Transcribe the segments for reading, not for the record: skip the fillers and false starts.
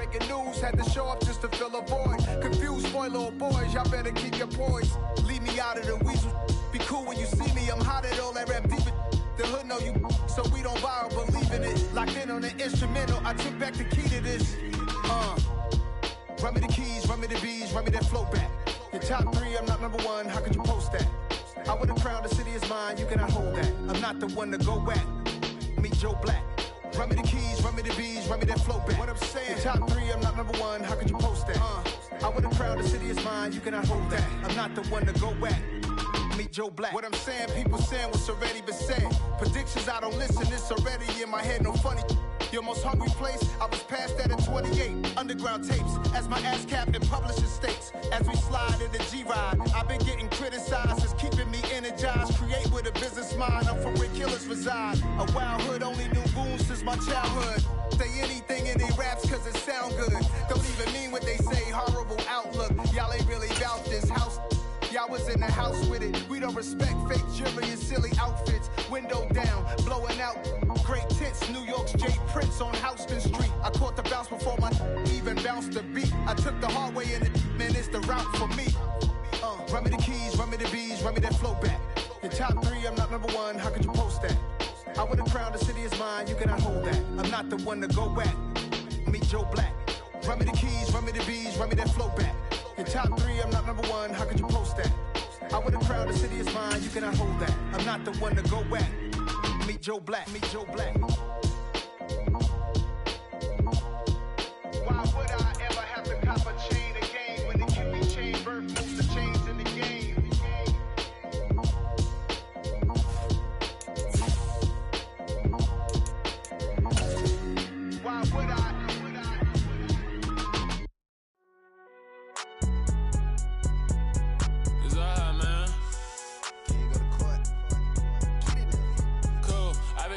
breaking news, had to show up just to fill a void. Confused boy, little boys, y'all better keep your poise. Leave me out of the weasel. Be cool when you see me, I'm hot at all that rap deep. The hood know you, so we don't borrow, believe in it. Locked in on the instrumental, I took back the key to this. Run me the keys, run me the bees, run me that flow back. Your top 3, I'm not number 1, how could you post that? I would've crowned the city is mine, you cannot hold that. I'm not the one to go at. Meet Joe Black. Run me the keys, run me the bees, run me that flow back. What I'm saying, your top 3, I'm not number 1, how could you post that? I would've crowned the city is mine, you cannot hold that. I'm not the one to go at. Meet Joe Black. What I'm saying, people saying what's already been said. Predictions, I don't listen, it's already in my head, no funny. Your most hungry place, I was past that at 28. Underground tapes, as my ass cap in publishing states. As we slide in the G-Ride, I've been getting criticized, it's keeping me energized. Create with a business mind, I'm from where killers reside. A wild hood, only knew goons since my childhood. Say anything in they raps cause it sound good. Don't even mean what they say, horrible outlook. Y'all ain't really about this house. Y'all was in the house with it. We don't respect fake jewelry and silly outfits. Window down, blowing out. Great tits, New York's J. Prince on Houston Street. I caught the bounce before my even bounced the beat. I took the hard way in it, man, it's the route for me. Run me the keys, run me the bees, run me that flow back. Your top 3, I'm not number 1, how could you post that? I would've crowned the city is mine, you cannot hold that. I'm not the one to go at. Meet Joe Black. Run me the keys, run me the bees, run me that flow back. Your top 3, I'm not number 1, how could you post that? I would've crowned the city is mine, you cannot hold that. I'm not the one to go at. Meet Joe Black, meet Joe Black. Why would I ever have to cop a chain again when it can be chain birth moves the chains in the game? Why would I?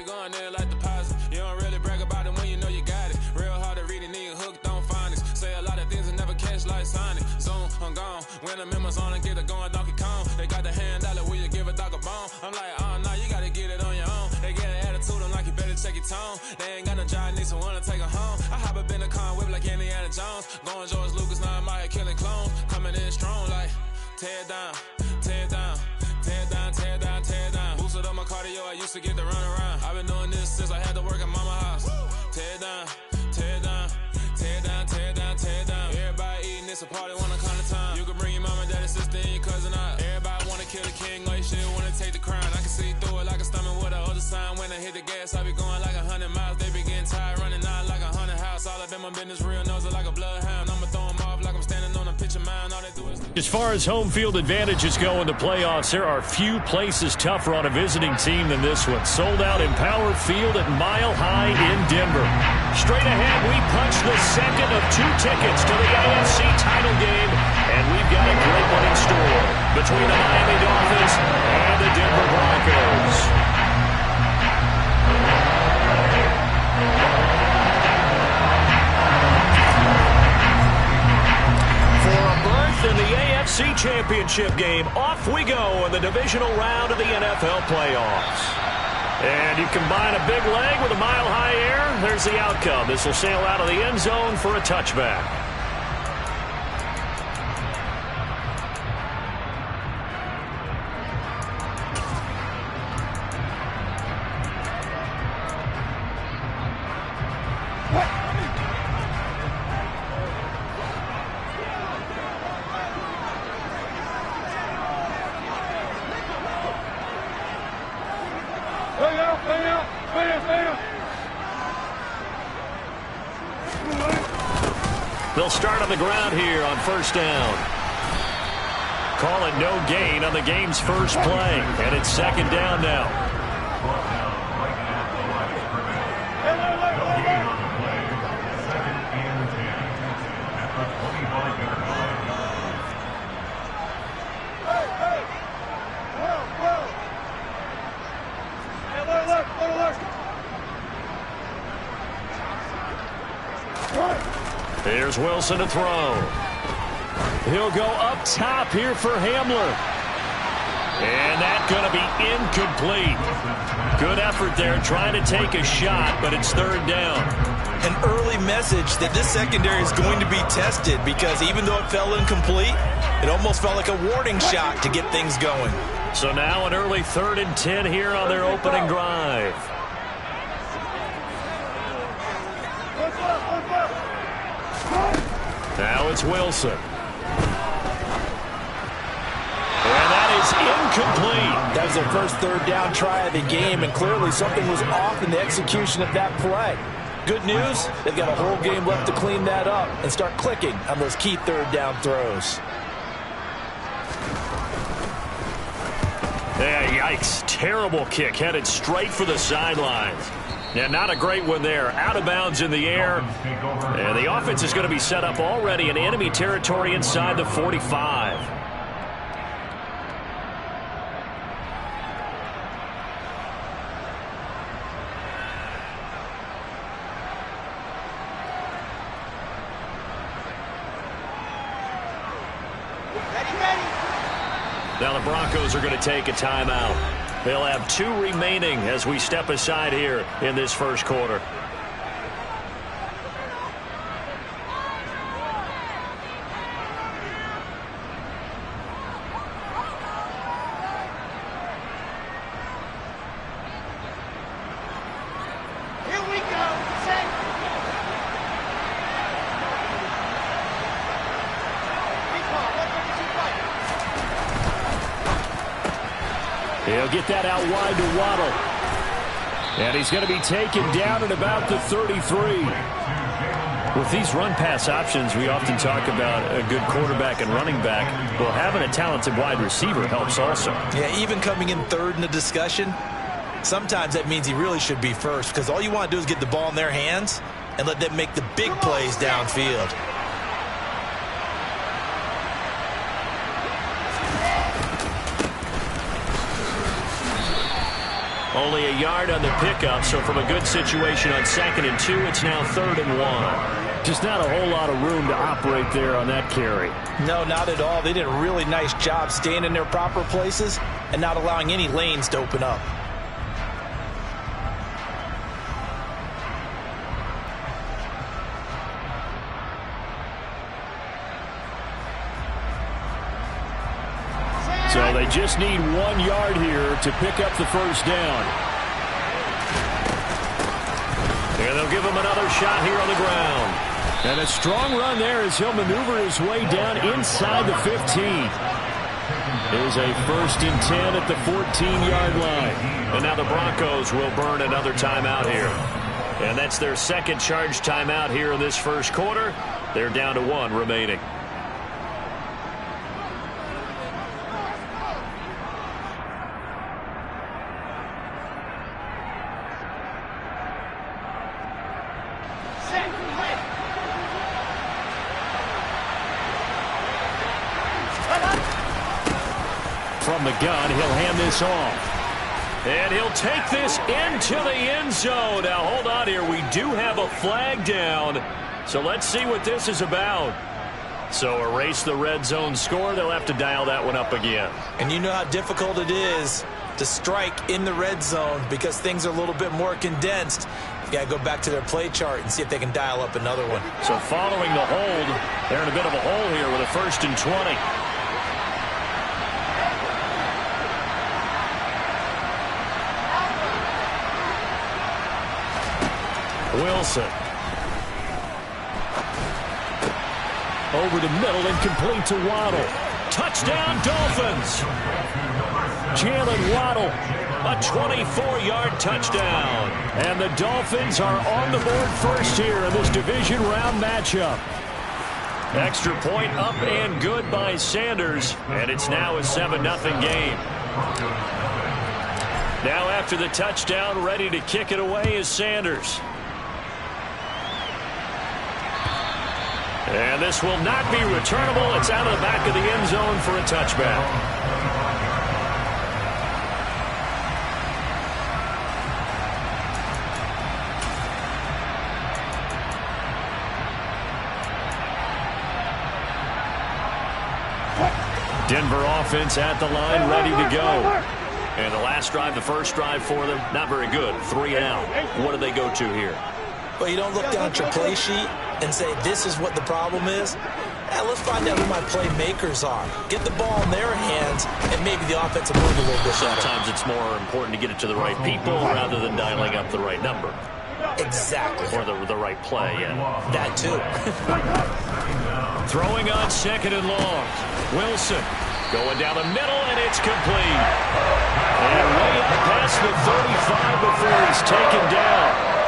Going there like deposit. You don't really brag about it when you know you got it. Real hard to read a nigga hooked on phonics. Say a lot of things and never catch like Sonic. Zoom, I'm gone. When the members on and get it going Donkey Kong. They got the hand dollar, will you give a dog a bone? I'm like, oh no, you gotta get it on your own. They get an attitude, I'm like, you better check your tone. They ain't got no job, need someone to take her home. I hop up in the car, whip like Indiana Jones. Going George Lucas, now I'm out here killing clones. Coming in strong like, tear down, tear down. Tear down, tear down, tear down. Boosted up my cardio, I used to get to run around. I've been doing this since I had to work at mama house. Tear down, tear down, tear down, tear down, tear down. Everybody eating, it's a party, one kind of time. You can bring your mama, daddy, sister, and your cousin out. Everybody wanna kill the king, or you shit wanna take the crown. I can see through it like a stomach with a other sign. When I hit the gas, I be going like 100 miles. They be getting tired, running out like 100 house. All up in my business, real nose like a bloodhound. I'ma throw them off like I'm standing on a pitch of mine. All they do is... As far as home field advantages go in the playoffs, there are few places tougher on a visiting team than this one. Sold out in Power Field at Mile High in Denver. Straight ahead, we punch the second of 2 tickets to the AFC title game, and we've got a great one in store between the Miami Dolphins and the Denver Broncos. In the AFC Championship game, off we go in the divisional round of the NFL playoffs. And you combine a big leg with a mile-high air, there's the outcome. This will sail out of the end zone for a touchback. They'll start on the ground here on first down. Call it no gain on the game's first play. And it's second down now. Here's Wilson to throw. He'll go up top here for Hamler. And that's going to be incomplete. Good effort there trying to take a shot, but it's third down. an early message that this secondary is going to be tested, because even though it fell incomplete, it almost felt like a warning shot to get things going. So now an early 3rd and 10 here on their opening drive. Now it's Wilson. And that is incomplete. That was their first 3rd down try of the game, and clearly something was off in the execution of that play. Good news, they've got a whole game left to clean that up and start clicking on those key 3rd down throws. Yeah, yikes. Terrible kick headed straight for the sidelines. Yeah, not a great one there. Out of bounds in the air. And the offense is going to be set up already in enemy territory inside the 45. Now the Broncos are going to take a timeout. They'll have 2 remaining as we step aside here in this first quarter. He'll get that out wide to Waddle. And he's going to be taken down at about the 33. With these run-pass options, we often talk about a good quarterback and running back. Well, having a talented wide receiver helps also. Yeah, even coming in 3rd in the discussion, sometimes that means he really should be first, because all you want to do is get the ball in their hands and let them make the big plays downfield. Only a yard on the pickup, so from a good situation on 2nd and 2, it's now 3rd and 1. Just not a whole lot of room to operate there on that carry. No, not at all. They did a really nice job staying in their proper places and not allowing any lanes to open up. So they just need 1 yard here to pick up the first down. And they'll give him another shot here on the ground. And a strong run there as he'll maneuver his way down inside the 15. Here's a 1st and 10 at the 14-yard line. And now the Broncos will burn another timeout here. And that's their 2nd charge timeout here in this first quarter. They're down to 1 remaining. From the gun, he'll hand this off. And he'll take this into the end zone. Now, hold on here. We do have a flag down. So let's see what this is about. So erase the red zone score. They'll have to dial that one up again. And you know how difficult it is to strike in the red zone because things are a little bit more condensed. You got to go back to their play chart and see if they can dial up another one. So following the hold, they're in a bit of a hole here with a 1st and 20. Wilson. Over the middle and complete to Waddle. Touchdown, Dolphins. Jalen Waddle, a 24-yard touchdown. And the Dolphins are on the board first here in this division round matchup. Extra point up and good by Sanders. And it's now a 7-0 game. Now after the touchdown, ready to kick it away is Sanders. And this will not be returnable. It's out of the back of the end zone for a touchback. Denver offense at the line, ready to go. And the last drive, the first drive for them, not very good. 3 out. What do they go to here? Well, you don't look down at your play sheet and say, this is what the problem is. Let's find out who my playmakers are. Get the ball in their hands, and maybe the offense will move a little bit better. Sometimes it's more important to get it to the right people rather than dialing up the right number. Exactly. Or the right play, yeah. That too. Throwing on 2nd and long. Wilson going down the middle, and it's complete. And way up past the 35 before he's taken down.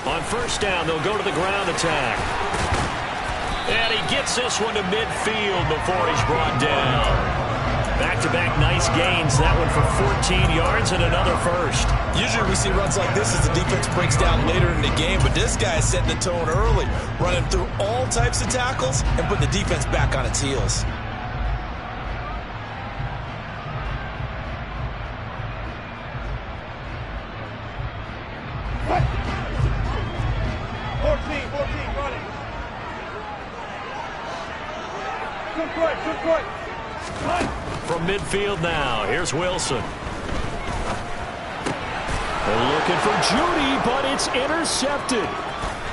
On 1st down, they'll go to the ground attack. And he gets this one to midfield before he's brought down. Back-to-back nice gains. That one for 14 yards and another first. Usually we see runs like this as the defense breaks down later in the game, but this guy is setting the tone early, running through all types of tackles and putting the defense back on its heels. From midfield now, here's Wilson. They're looking for Judy, but it's intercepted.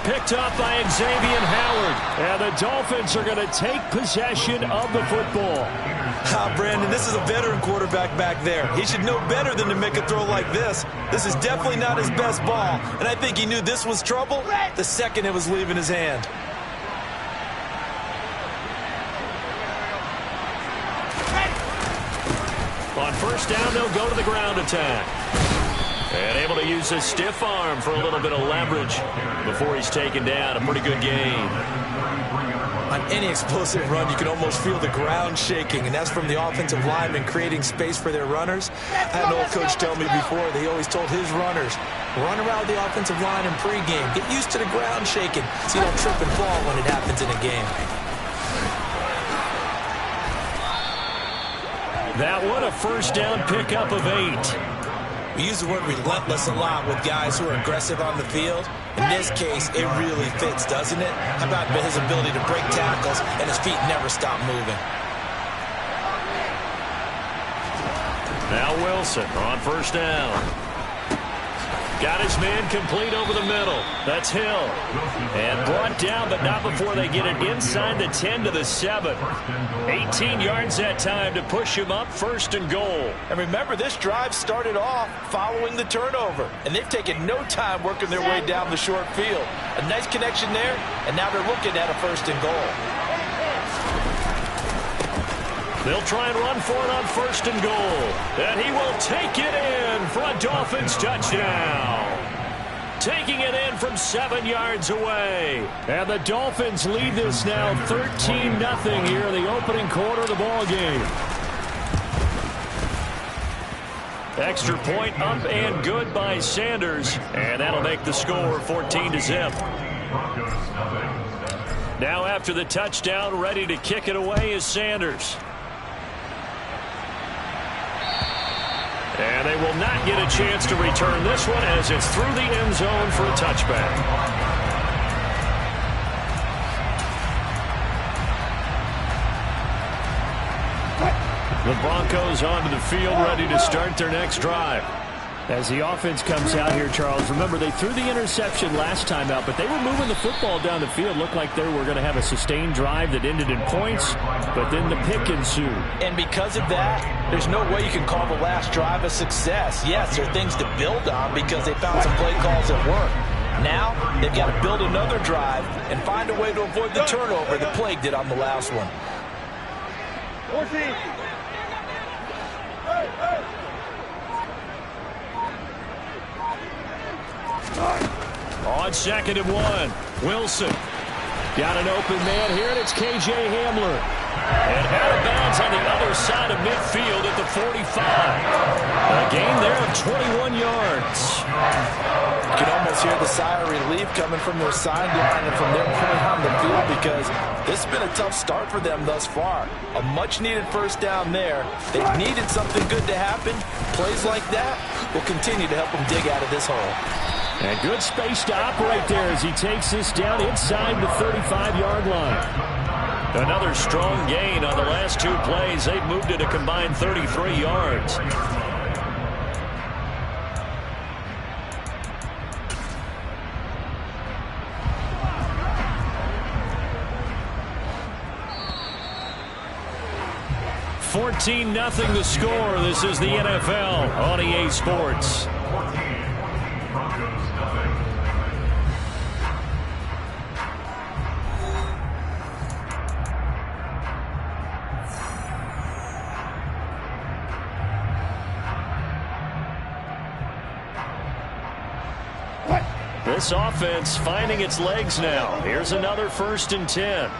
Picked up by Xavier Howard. And the Dolphins are going to take possession of the football. Brandon, this is a veteran quarterback back there. He should know better than to make a throw like this. This is definitely not his best ball. And I think he knew this was trouble the second it was leaving his hand. On 1st down, they'll go to the ground attack. And able to use his stiff arm for a little bit of leverage before he's taken down. A pretty good gain. On any explosive run, you can almost feel the ground shaking, and that's from the offensive linemen creating space for their runners. I had an old coach tell me before, they always told his runners, run around the offensive line in pregame. Get used to the ground shaking so you don't trip and fall when it happens in a game. That one, a 1st down pickup of 8. We use the word relentless a lot with guys who are aggressive on the field. In this case, it really fits, doesn't it? How about his ability to break tackles and his feet never stop moving? Now Wilson on 1st down. Got his man complete over the middle. That's Hill. And brought down, but not before they get it inside the 10 to the 7. 18 yards that time to push him up 1st and goal. And remember, this drive started off following the turnover. And they've taken no time working their way down the short field. A nice connection there, and now they're looking at a 1st and goal. They'll try and run for it on 1st and goal. And he will take it in for a Dolphins touchdown. Taking it in from 7 yards away. And the Dolphins lead this now 13-0 here in the opening quarter of the ball game. Extra point up and good by Sanders. And that'll make the score 14-0. Now after the touchdown, ready to kick it away is Sanders. And they will not get a chance to return this one as it's through the end zone for a touchback. The Broncos onto the field, ready to start their next drive. As the offense comes out here, Charles, remember they threw the interception last time out, but they were moving the football down the field. Looked like they were going to have a sustained drive that ended in points, but then the pick ensued. And because of that, there's no way you can call the last drive a success. Yes, there are things to build on because they found some play calls that work. Now, they've got to build another drive and find a way to avoid the turnover that plagued it on the last one. 14. On 2nd and 1, Wilson. Got an open man here, and it's K.J. Hamler. And out of bounds on the other side of midfield at the 45. A gain there of 21 yards. You can almost hear the sigh of relief coming from their sideline and from their point on the field because this has been a tough start for them thus far. A much-needed 1st down there. They've needed something good to happen. Plays like that will continue to help them dig out of this hole. And good space to operate there as he takes this down inside the 35-yard line. Another strong gain on the last 2 plays. They've moved it a combined 33 yards. $14-0 the score. This is the NFL on EA Sports. This offense finding its legs now. Here's another 1st and 10.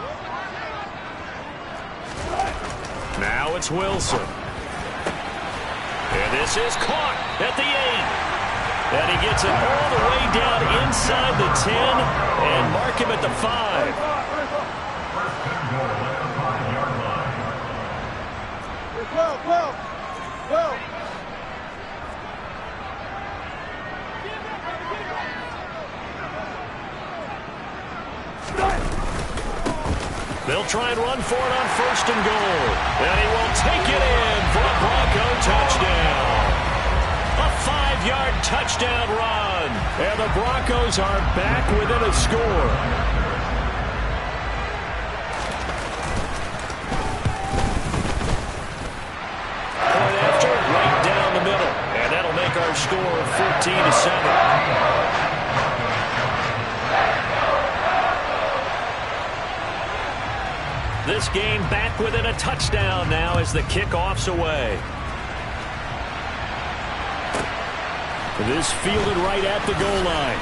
Now it's Wilson. And this is caught at the 8. And he gets it all the way down inside the 10 and mark him at the 5. They'll try and run for it on 1st and goal. And he will take it in for a Bronco touchdown. A 5-yard touchdown run. And the Broncos are back within a score. Point after, right down the middle. And that'll make our score 14-7. This game back within a touchdown now as the kickoff's away. This fielded right at the goal line.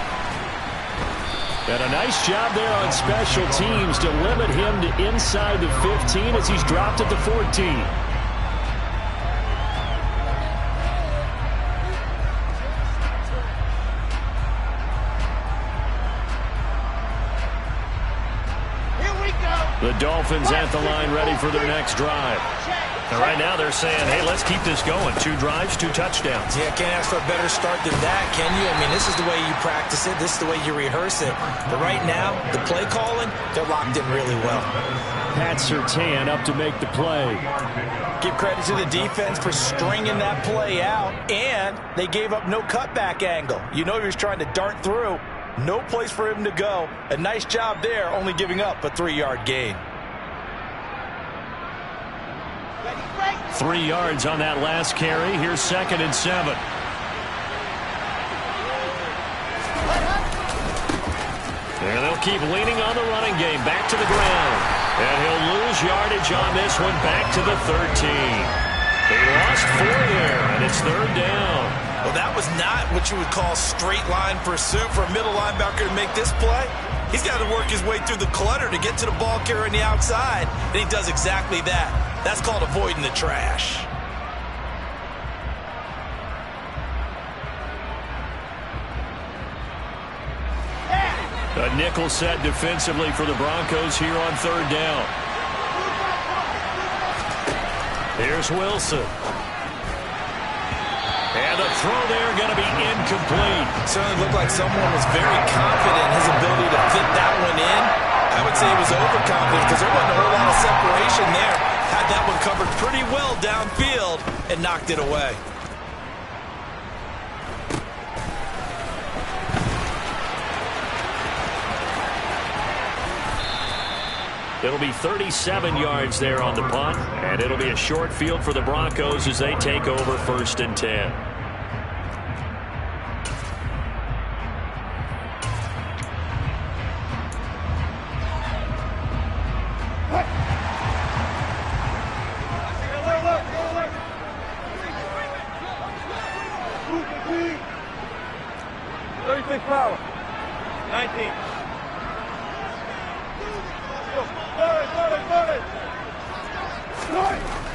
And a nice job there on special teams to limit him to inside the 15 as he's dropped at the 14. The Dolphins at the line ready for their next drive. And right now they're saying, hey, let's keep this going. 2 drives, 2 touchdowns. Yeah, can't ask for a better start than that, can you? I mean, this is the way you practice it. This is the way you rehearse it. But right now, the play calling, they're locked in really well. Pat Surtain up to make the play. Give credit to the defense for stringing that play out. And they gave up no cutback angle. You know he was trying to dart through. No place for him to go. A nice job there, only giving up a 3-yard gain. 3 yards on that last carry. Here's 2nd and 7. And they'll keep leaning on the running game. Back to the ground. And he'll lose yardage on this one. Back to the 13. They lost 4 there, and it's 3rd down. Well, that was not what you would call straight line pursuit for a middle linebacker to make this play. He's got to work his way through the clutter to get to the ball carrier on the outside, and he does exactly that. That's called avoiding the trash. A nickel set defensively for the Broncos here on 3rd down. Here's Wilson. And the throw there going to be incomplete. Certainly looked like someone was very confident in his ability to fit that one in. I would say he was overconfident because there wasn't a whole lot of separation there. Had that one covered pretty well downfield and knocked it away. It'll be 37 yards there on the punt, and it'll be a short field for the Broncos as they take over 1st and 10.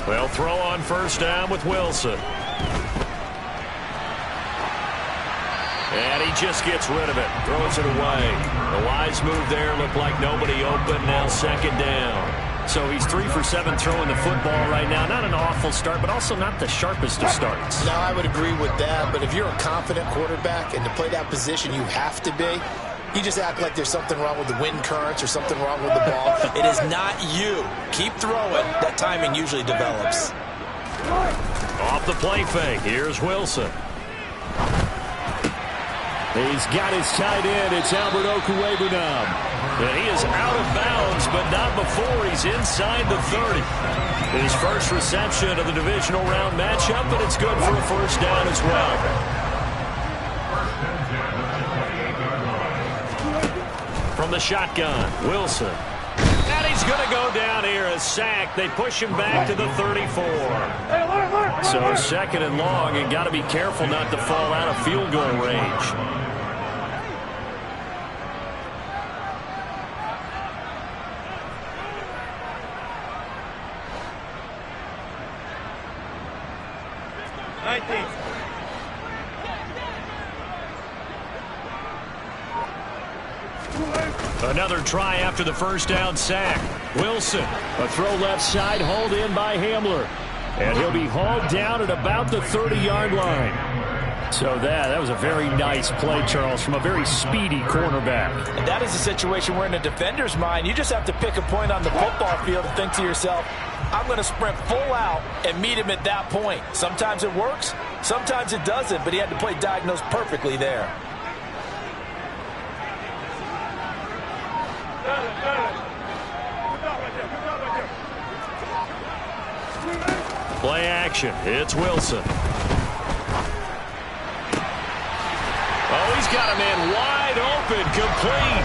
They'll throw on 1st down with Wilson. And he just gets rid of it. Throws it away. The wise move there. Looked like nobody open. Now 2nd down. So he's 3 for 7 throwing the football right now. Not an awful start, but also not the sharpest of starts. No, I would agree with that. But if you're a confident quarterback and to play that position, you have to be. You just act like there's something wrong with the wind currents or something wrong with the ball. It is not you. Keep throwing. That timing usually develops. Off the play fake. Here's Wilson. He's got his tight end. It's Albert Okwuegbunam. And he is out of bounds, but not before he's inside the 30. His first reception of the divisional round matchup, but it's good for a first down as well. From the shotgun, Wilson. And he's going to go down here, a sack. They push him back to the 34. So second and long, and got to be careful not to fall out of field goal range. Another try after the first down sack. Wilson, a throw left side, hauled in by Hamler. And he'll be hauled down at about the 30-yard line. So that was a very nice play, Charles, from a very speedy cornerback. And that is a situation where in a defender's mind, you just have to pick a point on the football field and think to yourself, I'm going to sprint full out and meet him at that point. Sometimes it works, sometimes it doesn't, but he had to play diagnosed perfectly there. Play action. It's Wilson. Oh, he's got a man wide open, complete.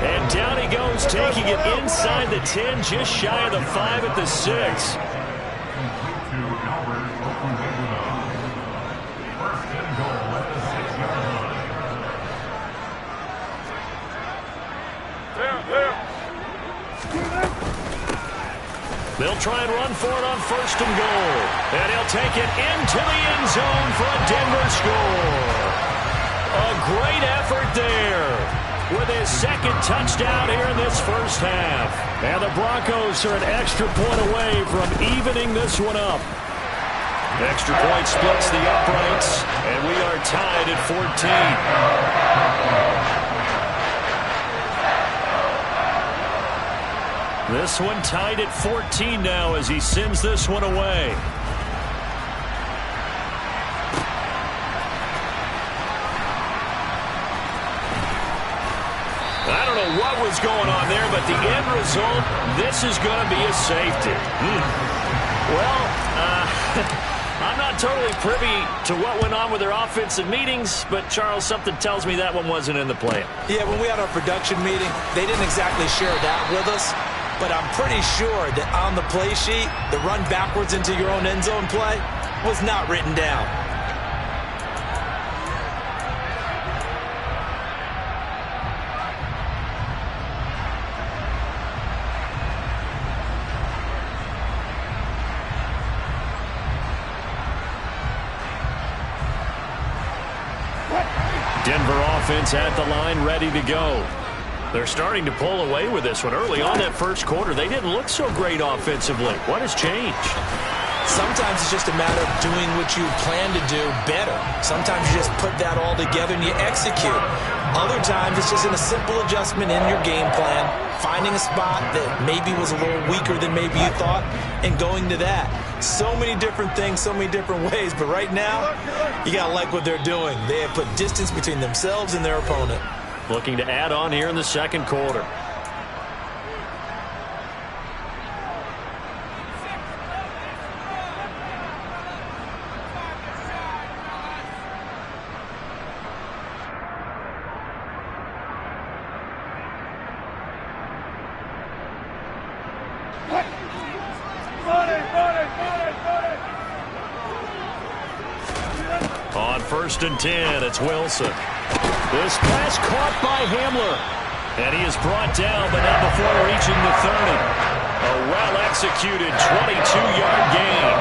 And down he goes, taking it inside the 10, just shy of the 5 at the 6. They'll try and run for it on first and goal. And he'll take it into the end zone for a Denver score. A great effort there with his second touchdown here in this first half. And the Broncos are an extra point away from evening this one up. Extra point splits the uprights, and we are tied at 14. This one tied at 14 now as he sends this one away. I don't know what was going on there, but the end result, this is going to be a safety. Well, I'm not totally privy to what went on with their offensive meetings, but, Charles, something tells me that one wasn't in the plan. Yeah, when we had our production meeting, they didn't exactly share that with us. But I'm pretty sure that on the play sheet, the run backwards into your own end zone play was not written down. Denver offense at the line, ready to go. They're starting to pull away with this one. Early on that first quarter, they didn't look so great offensively. What has changed? Sometimes it's just a matter of doing what you plan to do better. Sometimes you just put that all together and you execute. Other times it's just in a simple adjustment in your game plan, finding a spot that maybe was a little weaker than maybe you thought, and going to that. So many different things, so many different ways, but right now, you got to like what they're doing. They have put distance between themselves and their opponent. Looking to add on here in the second quarter. On first and 10, it's Wilson. This pass caught by Hamler. And he is brought down, but not before reaching the 30. A well-executed 22-yard gain.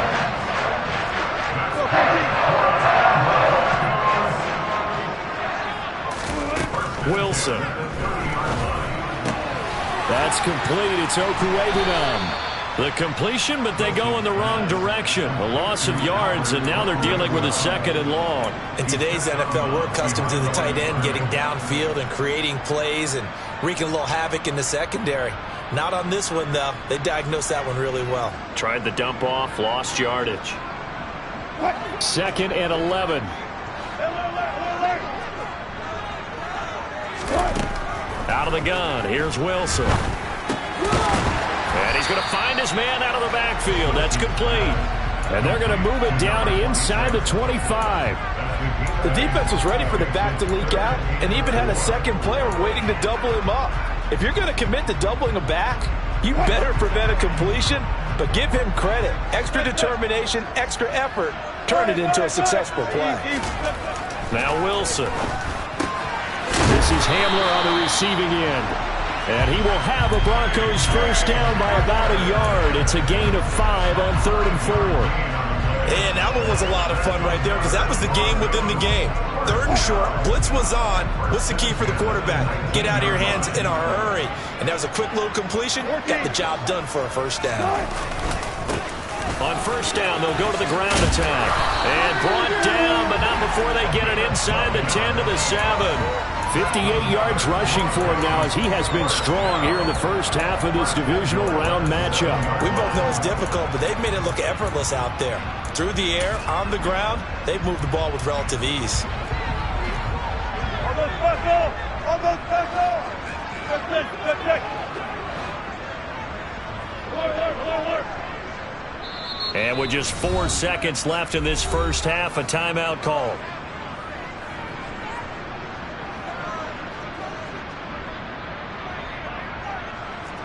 Wilson. That's complete. It's Okwuegbunam. The completion, but they go in the wrong direction. A loss of yards, and now they're dealing with a 2nd and long. In today's NFL, we're accustomed to the tight end getting downfield and creating plays and wreaking a little havoc in the secondary. Not on this one, though. They diagnosed that one really well. Tried the dump off, lost yardage. 2nd and 11. Out of the gun, here's Wilson. And he's going to find his man out of the backfield. That's complete. And they're going to move it down inside the 25. The defense was ready for the back to leak out and even had a second player waiting to double him up. If you're going to commit to doubling a back, you better prevent a completion, but give him credit. Extra determination, extra effort, turn it into a successful play. Now Wilson. This is Hamler on the receiving end. And he will have a Broncos first down by about a yard. It's a gain of 5 on 3rd and 4. And that one was a lot of fun right there because that was the game within the game. 3rd and short, blitz was on. What's the key for the quarterback? Get out of your hands in a hurry. And that was a quick little completion. Got the job done for a first down. On first down, they'll go to the ground attack. And brought down, but not before they get it inside the 10 to the 7. 58 yards rushing for him now as he has been strong here in the first half of this divisional round matchup. We both know it's difficult, but they've made it look effortless out there. Through the air, on the ground, they've moved the ball with relative ease. And with just 4 seconds left in this first half, a timeout call.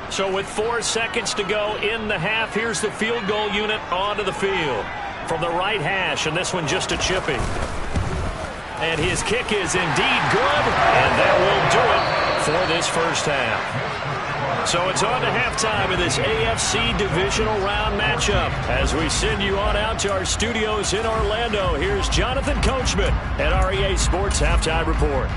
So with 4 seconds to go in the half, here's the field goal unit onto the field. From the right hash, and this one just a chipping. And his kick is indeed good, and that will do it for this first half. So it's on to halftime of this AFC divisional round matchup. As we send you on out to our studios in Orlando, here's Jonathan Coachman at REA Sports Halftime Report.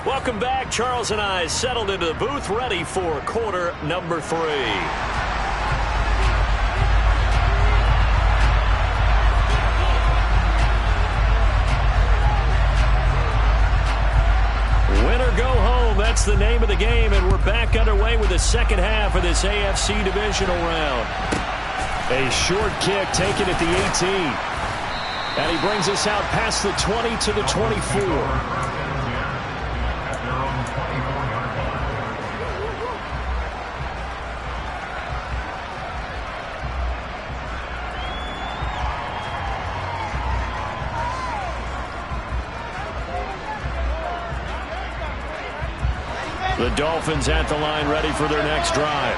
Welcome back. Charles and I settled into the booth, ready for quarter number 3. Win or go home, that's the name of the game, and we're back underway with the second half of this AFC divisional round. A short kick taken at the 18. And he brings us out past the 20 to the 24. The Dolphins at the line ready for their next drive.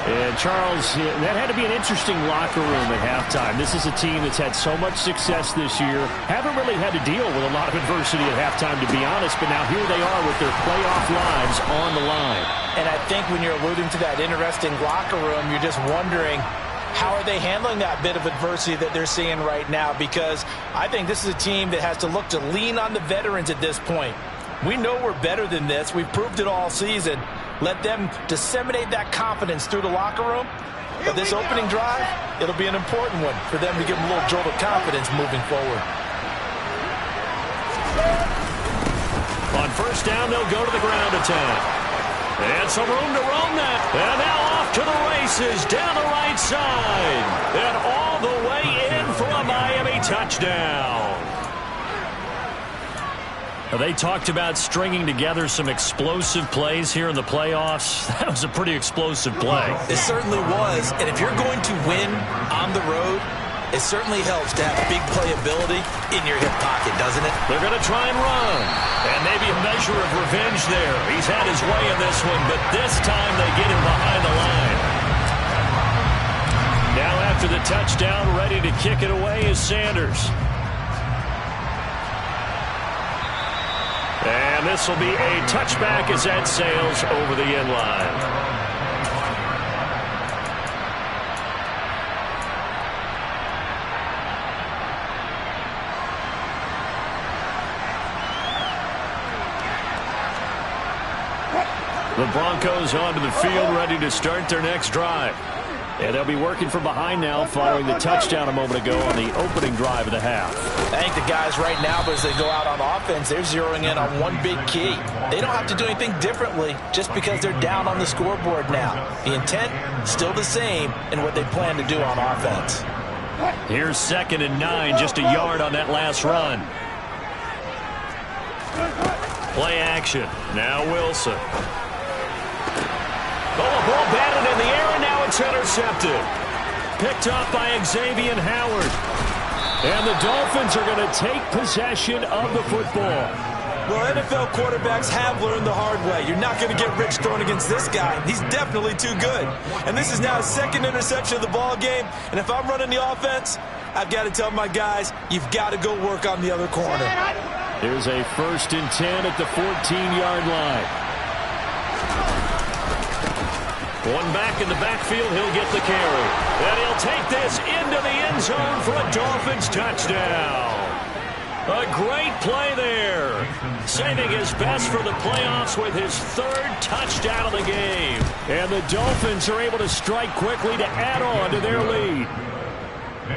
And Charles, that had to be an interesting locker room at halftime. This is a team that's had so much success this year. Haven't really had to deal with a lot of adversity at halftime, to be honest. But now here they are with their playoff lives on the line. And I think when you're alluding to that interesting locker room, you're just wondering, how are they handling that bit of adversity that they're seeing right now? Because I think this is a team that has to look to lean on the veterans at this point. We know we're better than this. We've proved it all season. Let them disseminate that confidence through the locker room. But this opening drive, it'll be an important one for them to give them a little jolt of confidence moving forward. On first down, they'll go to the ground attack. And some room to roam that. And now off to the races down the right side. And all the way in for a Miami touchdown. They talked about stringing together some explosive plays here in the playoffs. That was a pretty explosive play. It certainly was. And if you're going to win on the road, it certainly helps to have big playability in your hip pocket, doesn't it? They're going to try and run. And maybe a measure of revenge there. He's had his way in this one, but this time they get him behind the line. Now after the touchdown, ready to kick it away is Sanders. And this will be a touchback as that sails over the end line. The Broncos onto the field, ready to start their next drive. And they'll be working from behind now following the touchdown a moment ago on the opening drive of the half. I think the guys right now, as they go out on offense, they're zeroing in on one big key. They don't have to do anything differently just because they're down on the scoreboard now. The intent, still the same in what they plan to do on offense. Here's 2nd and 9, just a yard on that last run. Play action. Now Wilson. Oh, the ball batted in the air, and now it's intercepted. Picked up by Xavier Howard. And the Dolphins are going to take possession of the football. Well, NFL quarterbacks have learned the hard way. You're not going to get rich throwing against this guy. He's definitely too good. And this is now his 2nd interception of the ball game. And if I'm running the offense, I've got to tell my guys, you've got to go work on the other corner. Here's a 1st and 10 at the 14-yard line. One back in the backfield, he'll get the carry. And he'll take this into the end zone for a Dolphins touchdown. A great play there. Saving his best for the playoffs with his 3rd touchdown of the game. And the Dolphins are able to strike quickly to add on to their lead.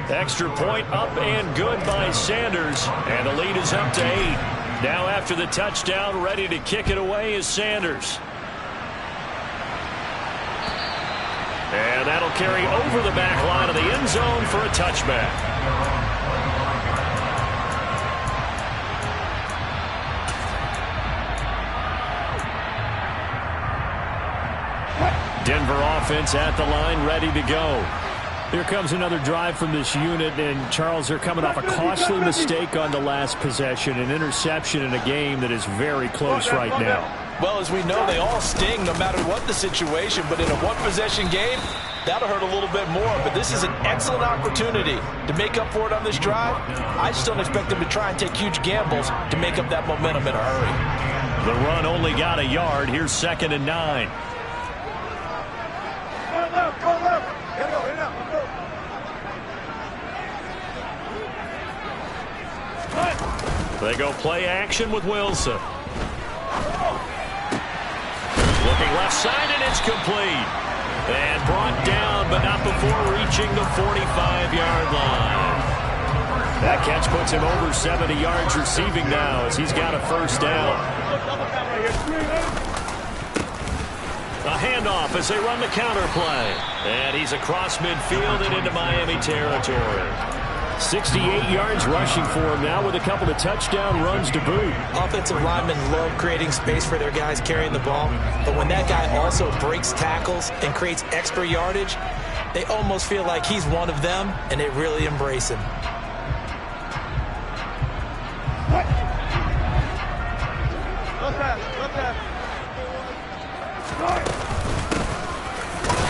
Extra point up and good by Sanders. And the lead is up to 8. Now after the touchdown, ready to kick it away is Sanders. And that'll carry over the back line of the end zone for a touchback. Denver offense at the line, ready to go. Here comes another drive from this unit, and Charles, they're coming off a costly mistake on the last possession, an interception in a game that is very close right now. Well, as we know, they all sting no matter what the situation, but in a one-possession game, that'll hurt a little bit more. But this is an excellent opportunity to make up for it on this drive. I just don't expect them to try and take huge gambles to make up that momentum in a hurry. The run only got a yard. Here's 2nd and 9. They go play action with Wilson. Looking left side, and it's complete. And brought down, but not before reaching the 45-yard line. That catch puts him over 70 yards receiving now as he's got a 1st down. A handoff as they run the counter play. And he's across midfield and into Miami territory. 68 yards rushing for him now with a couple of touchdown runs to boot. Offensive linemen love creating space for their guys carrying the ball, but when that guy also breaks tackles and creates extra yardage, they almost feel like he's one of them, and they really embrace him.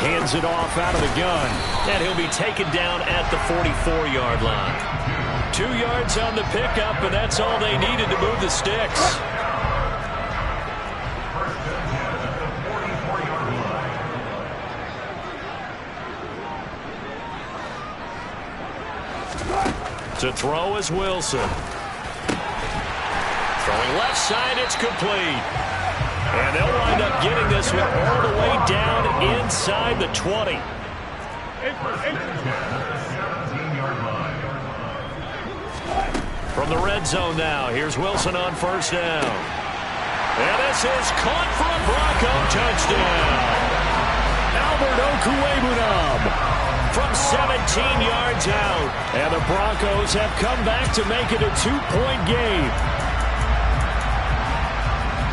Hands it off out of the gun, and he'll be taken down at the 44-yard line. 2 yards on the pickup, and that's all they needed to move the sticks. To throw is Wilson. Throwing left side, it's complete. And they'll wind up getting this one all the way down inside the 20. From the red zone now, here's Wilson on 1st down. And this is caught for a Bronco touchdown. Albert Okwuegbunam from 17 yards out. And the Broncos have come back to make it a 2-point game.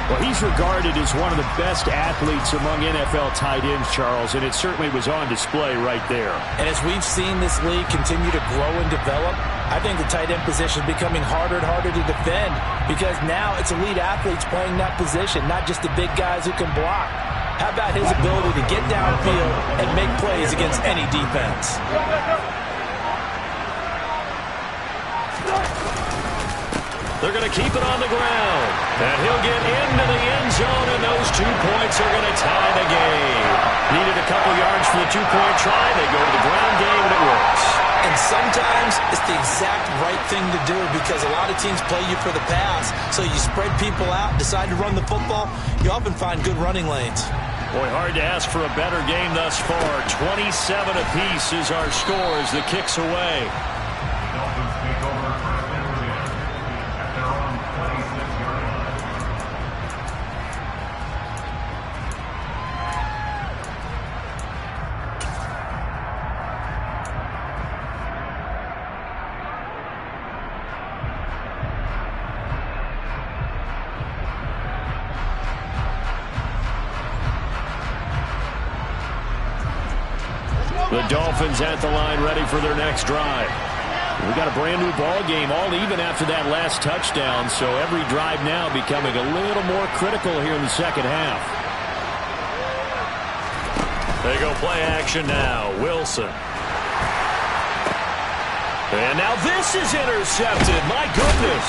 Well, he's regarded as one of the best athletes among NFL tight ends, Charles, and it certainly was on display right there. And as we've seen this league continue to grow and develop, I think the tight end position is becoming harder and harder to defend because now it's elite athletes playing that position, not just the big guys who can block. How about his ability to get downfield and make plays against any defense? They're going to keep it on the ground. And he'll get into the end zone, and those 2 points are going to tie the game. Needed a couple yards for the 2-point try. They go to the ground game, and it works. And sometimes it's the exact right thing to do because a lot of teams play you for the pass. So you spread people out, decide to run the football. You often find good running lanes. Boy, hard to ask for a better game thus far. 27 apiece is our score as the kick's away. Dolphins take over first and 10 at their own 26-yard line. The Dolphins at the line ready for their next drive. We got a brand new ball game, all even after that last touchdown, so every drive now becoming a little more critical here in the second half. They go play action now. Wilson. And now this is intercepted. My goodness.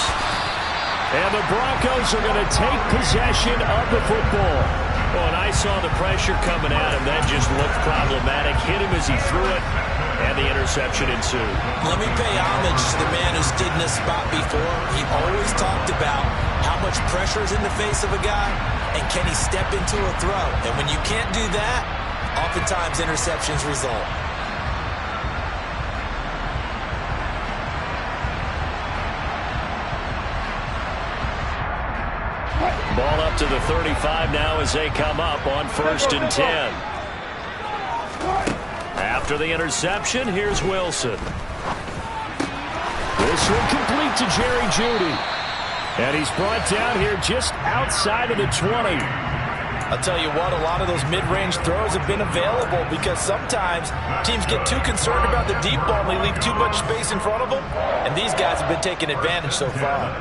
And the Broncos are going to take possession of the football. Oh, and I saw the pressure coming at him. That just looked problematic. Hit him as he threw it, and the interception ensued. Let me pay homage to the man who stood in this spot before. He always talked about how much pressure is in the face of a guy, and can he step into a throw. And when you can't do that, oftentimes interceptions result. Ball up to the 35 now as they come up on 1st and 10. After the interception, here's Wilson. This one complete to Jerry Jeudy. And he's brought down here just outside of the 20. I'll tell you what, a lot of those mid-range throws have been available because sometimes teams get too concerned about the deep ball and they leave too much space in front of them. And these guys have been taking advantage so far.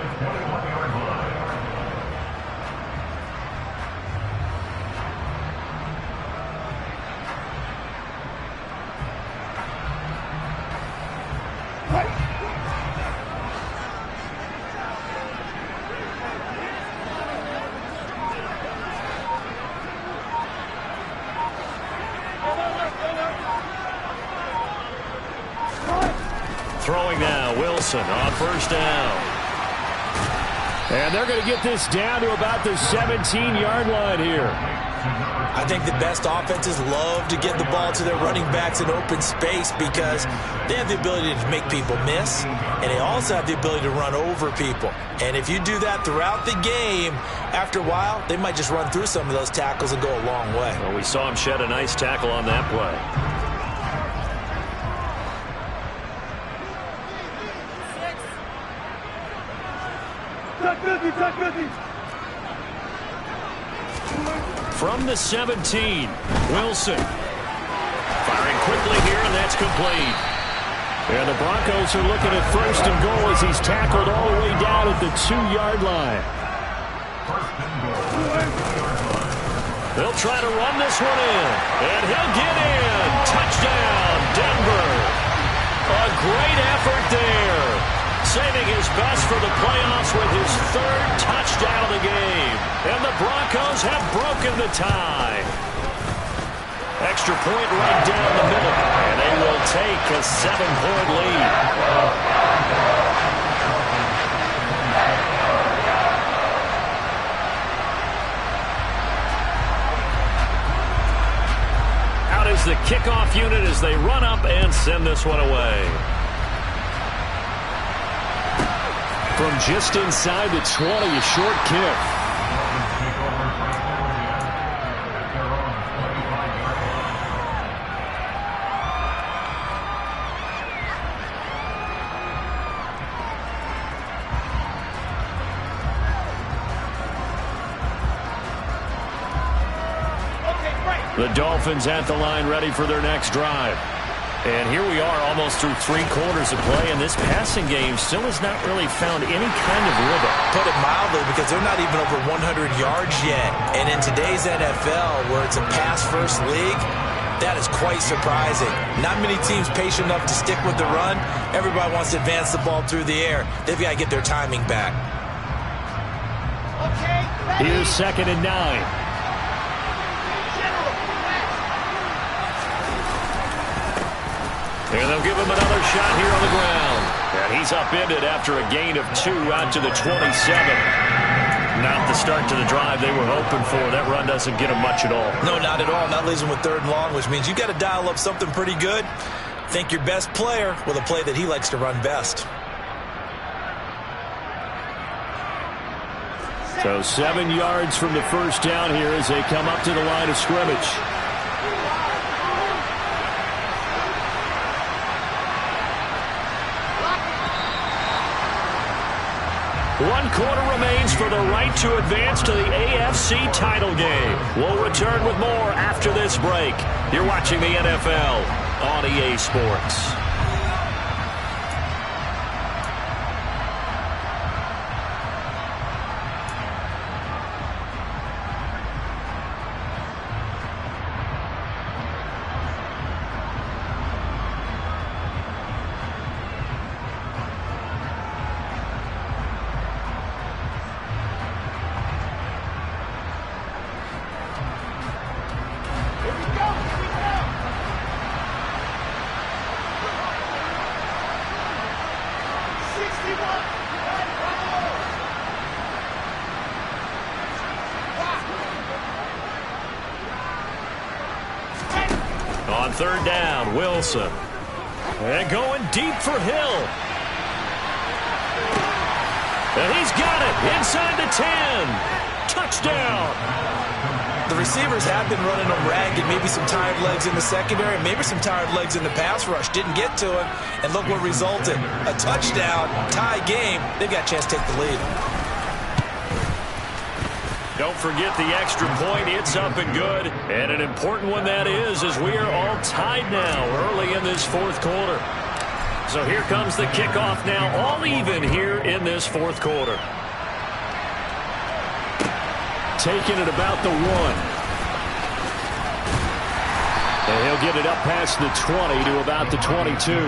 Throwing now, Wilson on 1st down. And they're going to get this down to about the 17-yard line here. I think the best offenses love to get the ball to their running backs in open space because they have the ability to make people miss, and they also have the ability to run over people. And if you do that throughout the game, after a while, they might just run through some of those tackles and go a long way. Well, we saw him shed a nice tackle on that play. From the 17, Wilson. Firing quickly here, and that's complete. And the Broncos are looking at 1st and goal as he's tackled all the way down at the 2-yard line. They'll try to run this one in, and he'll get in. Touchdown, Denver. A great effort there. Saving his best for the playoffs with his 3rd touchdown of the game. And the Broncos have broken the tie. Extra point right down the middle. And they will take a 7-point lead. Out is the kickoff unit as they run up and send this one away. From just inside the 20, a short kick. The Dolphins at the line ready for their next drive. And here we are almost through 3 quarters of play, and this passing game still has not really found any kind of rhythm. Put it mildly, because they're not even over 100 yards yet. And in today's NFL, where it's a pass-first league, that is quite surprising. Not many teams patient enough to stick with the run. Everybody wants to advance the ball through the air. They've got to get their timing back. Here's 2nd and 9. And they'll give him another shot here on the ground. And he's upended after a gain of 2 out to the 27. Not the start to the drive they were hoping for. That run doesn't get them much at all. No, not at all. That leaves them with 3rd and long, which means you got to dial up something pretty good. Think your best player with a play that he likes to run best. So 7 yards from the first down here as they come up to the line of scrimmage. One quarter remains for the right to advance to the AFC title game. We'll return with more after this break. You're watching the NFL on EA Sports. On 3rd down, Wilson. And going deep for Hill. And he's got it inside the 10. Touchdown. The receivers have been running them ragged. Maybe some tired legs in the secondary, maybe some tired legs in the pass rush. Didn't get to him, and look what resulted. A touchdown, tie game. They've got a chance to take the lead. Don't forget the extra point. It's up and good. And an important one that is, as we are all tied now early in this 4th quarter. So here comes the kickoff now, all even here in this 4th quarter. Taking it about the 1. And he'll get it up past the 20 to about the 22.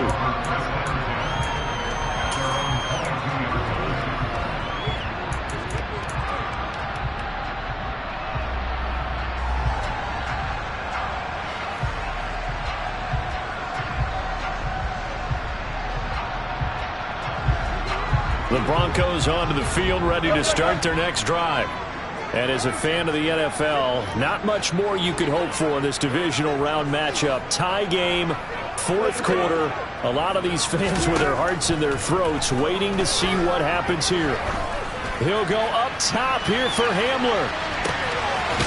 The Broncos onto the field, ready to start their next drive. And as a fan of the NFL, not much more you could hope for in this divisional round matchup. Tie game, 4th quarter. A lot of these fans with their hearts in their throats waiting to see what happens here. He'll go up top here for Hamler.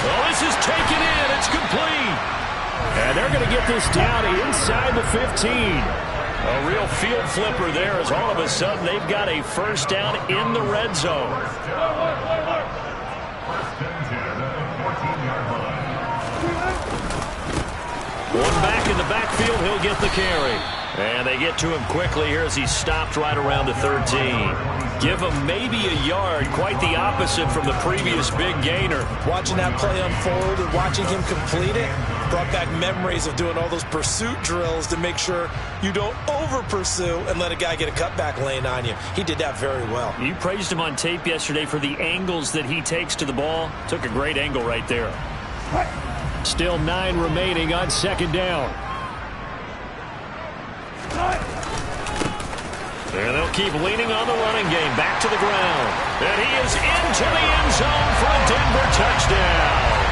Oh, this is taken in. It's complete. And they're going to get this down inside the 15. A real field flipper there as all of a sudden they've got a 1st down in the red zone. One back in the backfield, he'll get the carry. And they get to him quickly here as he stopped right around the 13. Give him maybe a yard, quite the opposite from the previous big gainer. Watching that play unfold and watching him complete it brought back memories of doing all those pursuit drills to make sure you don't over-pursue and let a guy get a cutback lane on you. He did that very well. You praised him on tape yesterday for the angles that he takes to the ball. Took a great angle right there. Still 9 remaining on 2nd down. And they'll keep leaning on the running game. Back to the ground. And he is into the end zone for a Denver touchdown.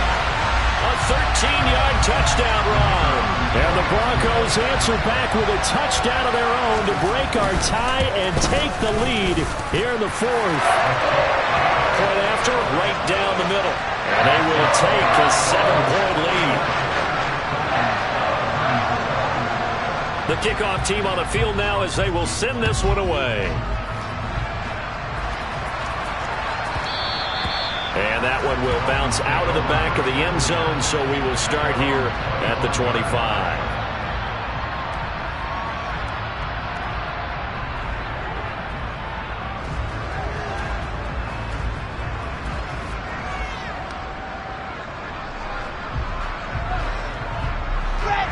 A 13-yard touchdown run. And the Broncos answer back with a touchdown of their own to break our tie and take the lead here in the 4th. Point after, right down the middle. And they will take a 7-point lead. The kickoff team on the field now as they will send this one away. And that one will bounce out of the back of the end zone, so we will start here at the 25.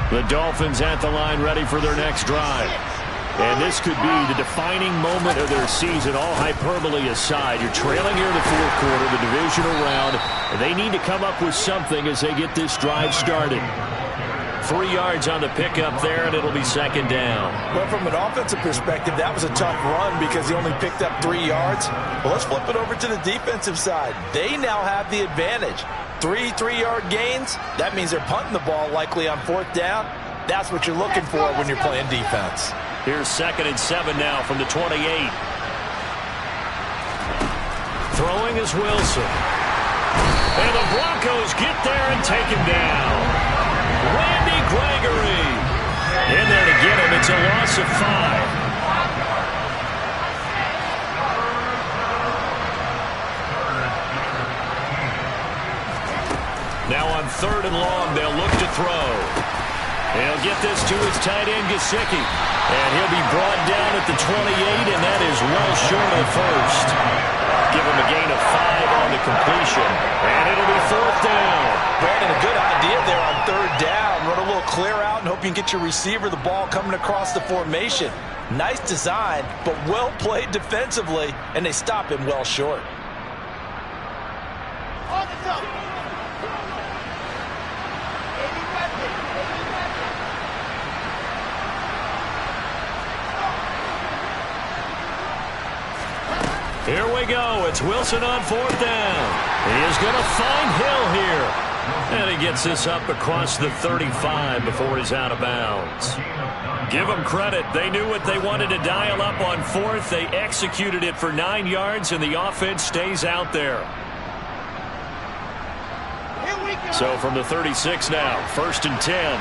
The Dolphins at the line ready for their next drive. And this could be the defining moment of their season, all hyperbole aside. You're trailing here in the 4th quarter, the divisional round. And they need to come up with something as they get this drive started. 3 yards on the pickup there, and it'll be second down. Well, from an offensive perspective, that was a tough run because he only picked up 3 yards. Well, let's flip it over to the defensive side. They now have the advantage. 3 3-yard gains, that means they're punting the ball likely on 4th down. That's what you're looking for when you're playing defense. Here's 2nd and 7 now from the 28. Throwing is Wilson. And the Broncos get there and take him down. Randy Gregory in there to get him. It's a loss of 5. Now on 3rd and long, they'll look to throw. He'll get this to his tight end, Gesicki. And he'll be brought down at the 28, and that is well short of first. Give him a gain of 5 on the completion. And it'll be 4th down. Brandon, a good idea there on 3rd down. Run a little clear out and hope you can get your receiver the ball coming across the formation. Nice design, but well played defensively, and they stop him well short. Here we go. It's Wilson on 4th down. He is going to find Hill here. And he gets this up across the 35 before he's out of bounds. Give them credit. They knew what they wanted to dial up on 4th. They executed it for 9 yards, and the offense stays out there. So from the 36 now, 1st and 10.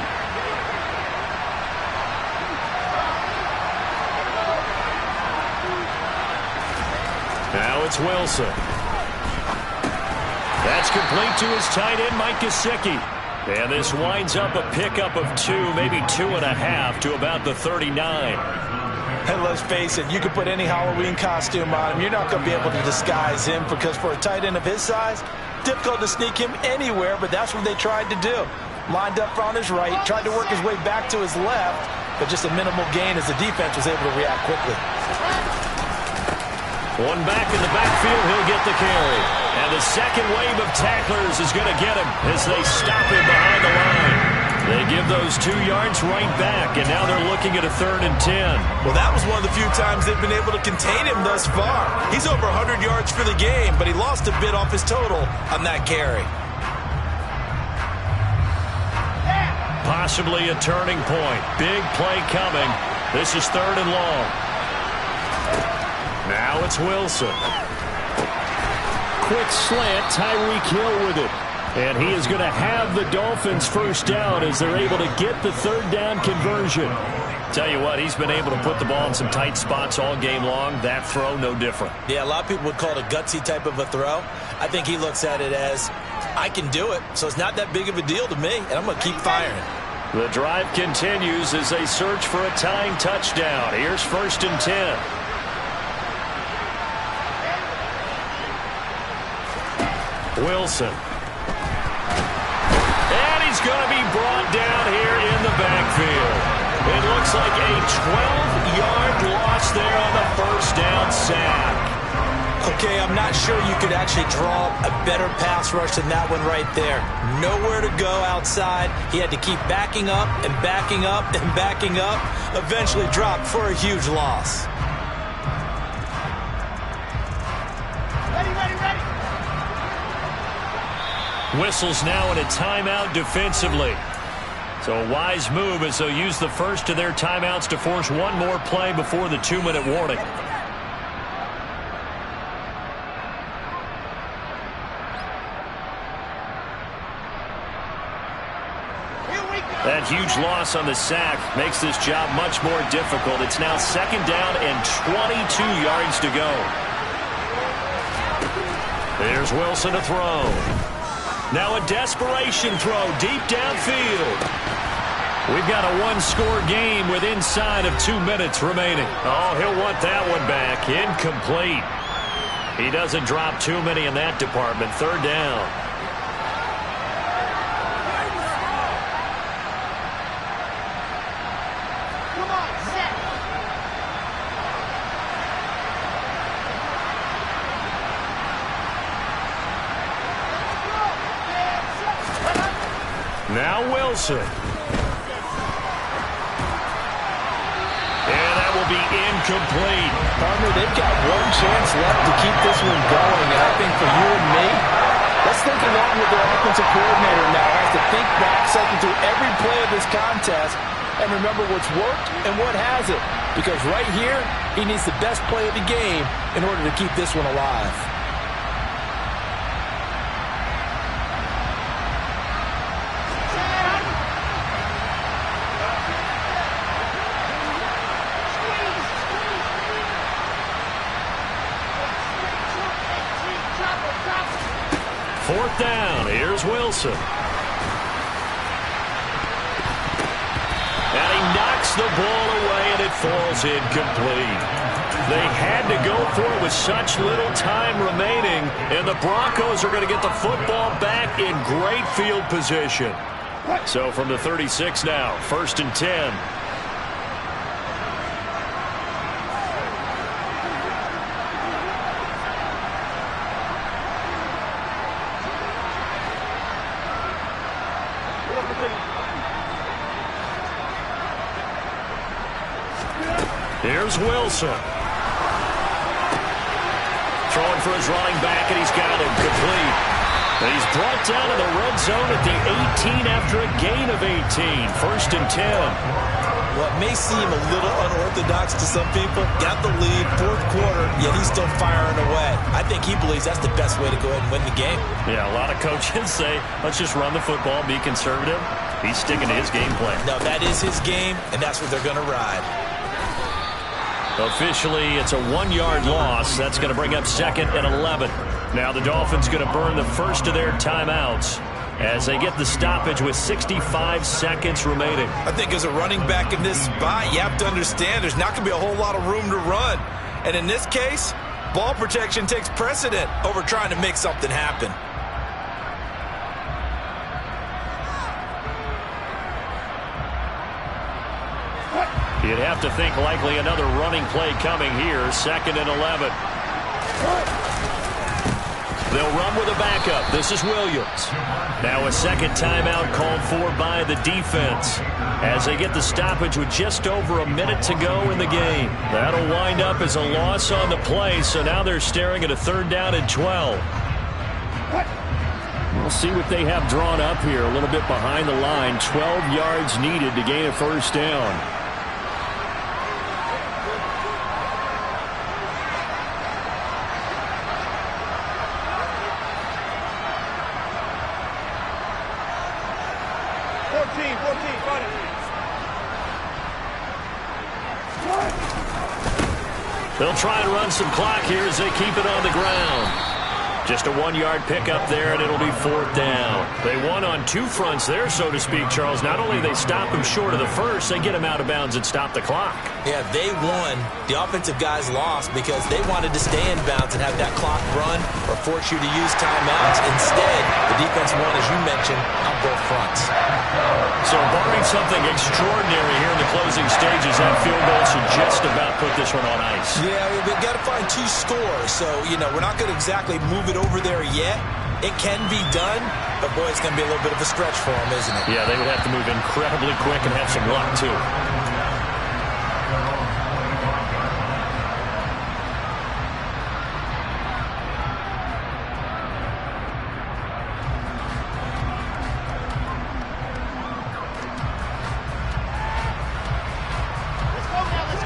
Now it's Wilson. That's complete to his tight end, Mike Gesicki. And this winds up a pickup of 2, maybe 2.5 to about the 39. And let's face it, you could put any Halloween costume on him. You're not going to be able to disguise him because for a tight end of his size, difficult to sneak him anywhere, but that's what they tried to do. Lined up on his right, tried to work his way back to his left, but just a minimal gain as the defense was able to react quickly. One back in the backfield, he'll get the carry. And the second wave of tacklers is going to get him as they stop him behind the line. They give those 2 yards right back, and now they're looking at a 3rd and 10. Well, that was one of the few times they've been able to contain him thus far. He's over 100 yards for the game, but he lost a bit off his total on that carry. Possibly a turning point. Big play coming. This is 3rd and long. Now it's Wilson. Quick slant, Tyreek Hill with it. And he is going to have the Dolphins 1st down as they're able to get the 3rd down conversion. Tell you what, he's been able to put the ball in some tight spots all game long. That throw, no different. Yeah, a lot of people would call it a gutsy type of a throw. I think he looks at it as, I can do it, so it's not that big of a deal to me, and I'm going to keep firing. The drive continues as they search for a tying touchdown. Here's 1st and 10. Wilson. And he's going to be brought down here in the backfield. It looks like a 12-yard loss there on the 1st down sack. Okay, I'm not sure you could actually draw a better pass rush than that one right there. Nowhere to go outside. He had to keep backing up and backing up and backing up. Eventually dropped for a huge loss. Whistles now in a timeout defensively. So a wise move as they'll use the first of their timeouts to force one more play before the 2-minute warning. That huge loss on the sack makes this job much more difficult. It's now 2nd down and 22 yards to go. There's Wilson to throw. Now a desperation throw deep downfield. We've got a 1-score game with inside of 2 minutes remaining. Oh, he'll want that one back. Incomplete. He doesn't drop too many in that department. 3rd down. Now Wilson. be incomplete. Partner, they've got one chance left to keep this one going. And I think for you and me, let's think along with their offensive coordinator now. Has to think back, cycle through every play of this contest, and remember what's worked and what hasn't. Because right here, he needs the best play of the game in order to keep this one alive. Fourth down. Here's Wilson. And he knocks the ball away, and it falls incomplete. They had to go for it with such little time remaining, and the Broncos are going to get the football back in great field position. So from the 36 now, 1st and 10. Here's Wilson. Throwing for his running back, and he's got him complete. And he's brought down to the red zone at the 18 after a gain of 18. 1st and 10. What may seem a little unorthodox to some people, got the lead, 4th quarter, yet he's still firing away. I think he believes that's the best way to go ahead and win the game. Yeah, a lot of coaches say, let's just run the football, be conservative. He's sticking to his game plan. No, that is his game, and that's what they're going to ride. Officially, it's a 1-yard loss. That's going to bring up 2nd and 11. Now the Dolphins going to burn the first of their timeouts as they get the stoppage with 65 seconds remaining. I think as a running back in this spot, you have to understand there's not going to be a whole lot of room to run. And in this case, ball protection takes precedent over trying to make something happen. You'd have to think likely another running play coming here. 2nd and 11. They'll run with a backup. This is Williams. Now a second timeout called for by the defense as they get the stoppage with just over a minute to go in the game. That'll wind up as a loss on the play, so now they're staring at a 3rd down and 12. We'll see what they have drawn up here. A little bit behind the line. 12 yards needed to gain a 1st down. They'll try and run some clock here as they keep it on the ground. Just a 1-yard pickup there, and it'll be 4th down. They won on 2 fronts there, so to speak, Charles. Not only they stop him short of the first, they get him out of bounds and stop the clock. Yeah, they won. The offensive guys lost because they wanted to stay in bounds and have that clock run or force you to use timeouts. Instead, the defense won, as you mentioned, on both fronts. So barring something extraordinary here in the closing stages, that field goal should just about put this one on ice. Yeah, we've got to find 2 scores. So, we're not going to exactly move it over there yet. It can be done, but boy, it's going to be a little bit of a stretch for them, isn't it? Yeah, they would have to move incredibly quick and have some luck, too.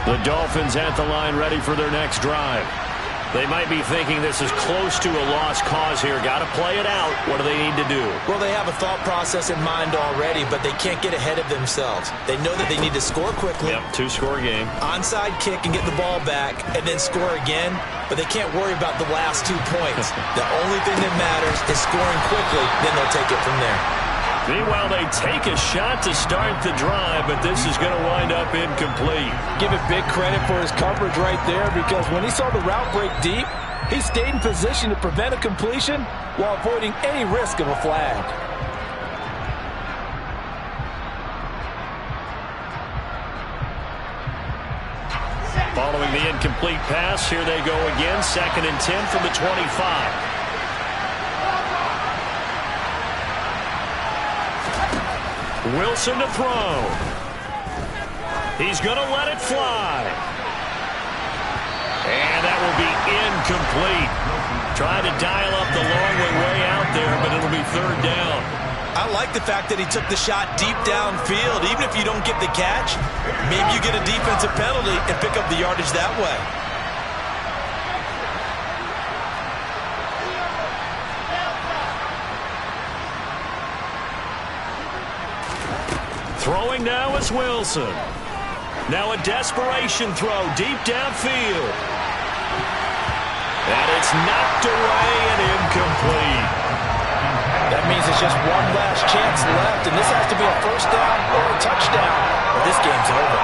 The Dolphins at the line ready for their next drive. They might be thinking this is close to a lost cause here. Got to play it out. What do they need to do? Well, they have a thought process in mind already, but they can't get ahead of themselves. They know that they need to score quickly. Yep, 2-score game. Onside kick and get the ball back and then score again, but they can't worry about the last 2 points. The only thing that matters is scoring quickly, then they'll take it from there. Meanwhile, they take a shot to start the drive, but this is going to wind up incomplete. Give it big credit for his coverage right there, because when he saw the route break deep, he stayed in position to prevent a completion while avoiding any risk of a flag. Following the incomplete pass, here they go again. 2nd and 10 from the 25. Wilson to throw. He's going to let it fly. will be incomplete. Tried to dial up the long way out there, but it'll be third down. I like the fact that he took the shot deep downfield. Even if you don't get the catch, maybe you get a defensive penalty and pick up the yardage that way. Throwing now is Wilson. Now a desperation throw deep downfield. And it's knocked away and incomplete. That means it's just one last chance left, and this has to be a first down or a touchdown, or this game's over.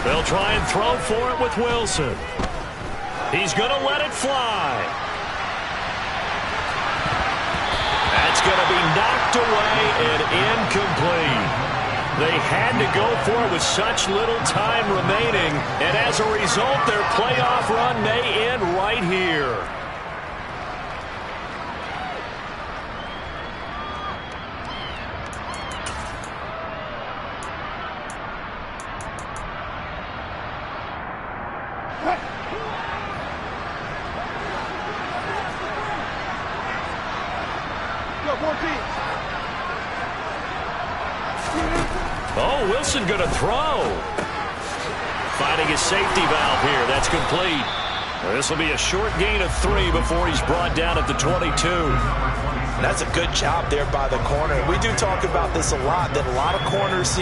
They'll try and throw for it with Wilson. He's going to let it fly. That's going to be knocked away and incomplete. They had to go for it with such little time remaining, and as a result, their playoff run may end right here. Oh, Wilson going to throw. Finding his safety valve here. That's complete. This will be a short gain of 3 before he's brought down at the 22. That's a good job there by the corner. We do talk about this a lot, that a lot of corners